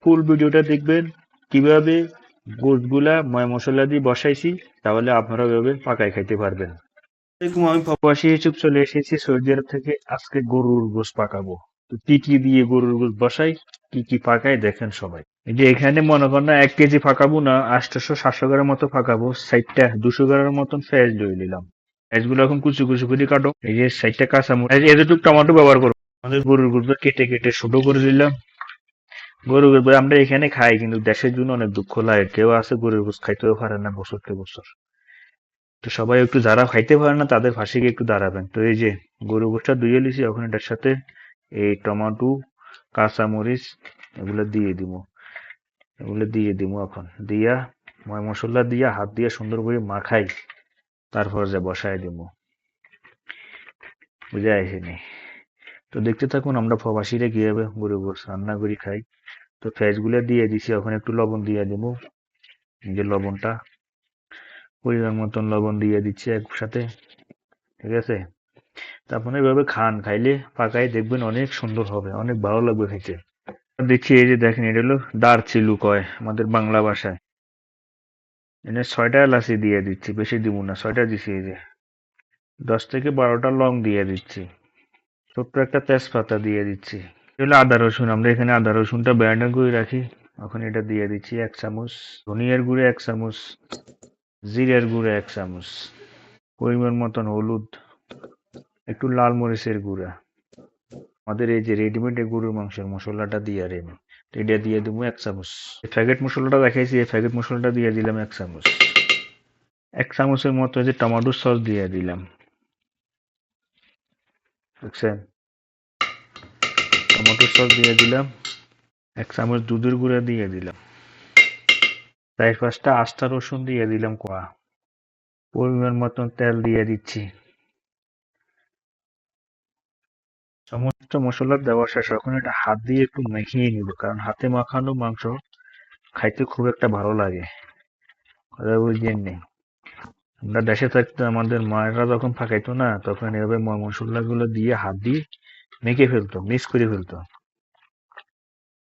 ফুল ভিডিওটা দেখবেন কিভাবে গোশগুলা মশলা দিয়ে বসাইছি, তাহলে আপনারা ওইভাবে পাকায় খাইতে পারবেন। এরকম আমি প্রবাসী হিসেবে চলে এসেছি সৌদি আরব থেকে। আজকে গরুর গোশ পাকাবো। তো কি কি দিয়ে গরুর গোশ বসাই, কি কি পাকাই দেখেন সবাই। এই যে এখানে মনে করেন না 1 কেজি পাকাবো না, 800-700 গ্রামের মতো পাকাবো। 200 গ্রামের মতন পেঁয়াজ লই নিলাম। পেঁয়াজগুলো এখন কুচি কুচি করে কাটো। এই যে 60টা কাঁচামরিচ, এতটুকু টমেটো ব্যবহার করবো। আমাদের গরুর গোশ কেটে কেটে ছোট করে দিলাম। গরুর গোশ আমরা এখানে খাই, কিন্তু দেশের জন্য অনেক দুঃখ লাগে। কেউ আছে গরুর গোশ খাইতেও পারে না বছরকে বছর। তো সবাই একটু যারা খাইতে পারে না তাদের পাশে গিয়ে একটু দাঁড়াবেন। তো এই যে গরু গোশটা ধুয়ে লিছি, এখন এটার সাথে এই টমেটো, কাঁচামরিচ এগুলো দিয়ে দিব এখন দিয়া ময় মশলা দিয়া হাত দিয়া সুন্দর করে মাখাই, তারপর যে বসায় দিব। বুঝে আসেনি? তো দেখতে থাকুন আমরা প্রবাসীরা কিভাবে গরু গোশ রান্না করে খাই। তো পেঁয়াজ গুলা দিয়ে দিছি, এখন একটু লবণ দিয়ে দিব। এই যে লবণটা, পরিমাণ মতন লবণ দিয়ে দিচ্ছি একসাথে। ঠিক আছে? তারপরে এভাবে খান, খাইলে পাকায় দেখবেন অনেক সুন্দর হবে, অনেক ভালো লাগবে খেতে। দেখছি এই যে দেখেন, এটা হলো দারচিলু কয় আমাদের বাংলা ভাষায়। এনে 6টা এলাচি দিয়ে দিচ্ছি, বেশি দিব না, 6টা দিছি। এই যে 10 থেকে 12টা লং দিয়ে দিচ্ছি, ছোট্ট একটা তেজপাতা দিয়ে দিচ্ছি। এগুলো আদা রসুন, আমরা এখানে আদা রসুনটা ব্যান্ডার করে রাখি। এখন এটা দিয়ে দিচ্ছি 1 চামচ। ধনিয়ার গুঁড়ো 1 চামচ, জিরার গুঁড়ো 1 চামচ, পরিমাণ মতন হলুদ, একটু লাল মরিচের গুঁড়া। আমাদের এই যে রেডিমেড গরুর মাংসের মশলাটা দিয়ে রেডি, এটা দিয়ে দেবো 1 চামচ। প্যাকেট মশলাটা দেখাইছি, এই প্যাকেট মশলাটা দিয়ে দিলাম 1 চামচ। 1 চামচের মতো যে টমেটো সস দিয়ে দিলাম, বুঝছেন? টমেটো সস দিয়ে দিলাম। 1 চামচ দুধের গুঁড়া দিয়ে দিলাম। 4-5টা আস্তা রসুন দিয়ে দিলাম কোয়া। পরিমাণ মতন তেল দিয়ে দিচ্ছি। সমস্ত মশলা দেওয়া শেষ, এখন এটা হাত দিয়ে একটু মাখিয়ে নিব, কারণ হাতে মাখানো মাংস খাইতে খুব একটা ভালো লাগে। কথা বুঝছেন নি? আমরা দেশে থাকতে আমাদের মায়েরা যখন পাকাইতো না, তখন এভাবে মশলা গুলো দিয়ে হাত দিয়ে মেখে ফেলতো, মিক্স করে ফেলতো।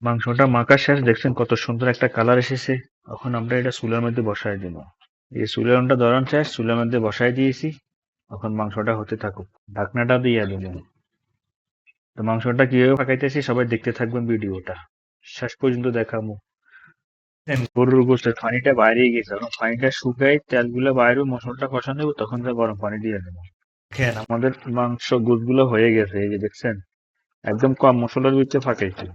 মাংসটা মাখা শেষ, দেখছেন কত সুন্দর একটা কালার এসেছে। এখন আমরা এটা চুলার মধ্যে বসায় দিব। এই চুলাটা ধরান শেষ, চুলার মধ্যে বসায় দিয়েছি। এখন মাংসটা হতে থাকুক, ঢাকনাটা দিয়ে দেবেন। তো মাংসটা কিভাবে পাকাইতেছি সবাই দেখতে থাকবেন ভিডিওটা শেষ পর্যন্ত দেখাবো। গরুর গোশতের পানিটা বাইরে গেছে, যখন পানিটা শুকায় তেলগুলো বাইরে মশলাটা কষানো হবে, তখন যা গরম পানি দিয়ে দেবো। দেখেন আমাদের মাংস গোশগুলো হয়ে গেছে, এই যে দেখছেন একদম কম মশলার ভিতরে পাকাইছে।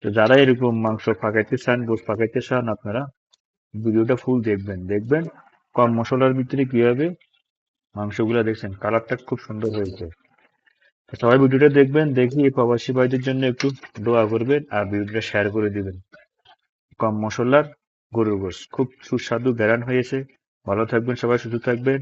তো যারা এরকম মাংস পাকাইতে চান, গোশ পাকাইতে চান, আপনারা ভিডিওটা ফুল দেখবেন, দেখবেন কম মশলার ভিতরে কিভাবে মাংসগুলো, দেখছেন কালারটা খুব সুন্দর হয়েছে। তো সবাই ভিডিওটা দেখবেন, দেখি এই প্রবাসী ভাইদের জন্য একটু দোয়া করবেন আর ভিডিওটা শেয়ার করে দিবেন। কম মশলার গরুর গোশত খুব সুস্বাদু ঘ্রাণ হয়েছে। ভালো থাকবেন সবাই, সুস্থ থাকবেন।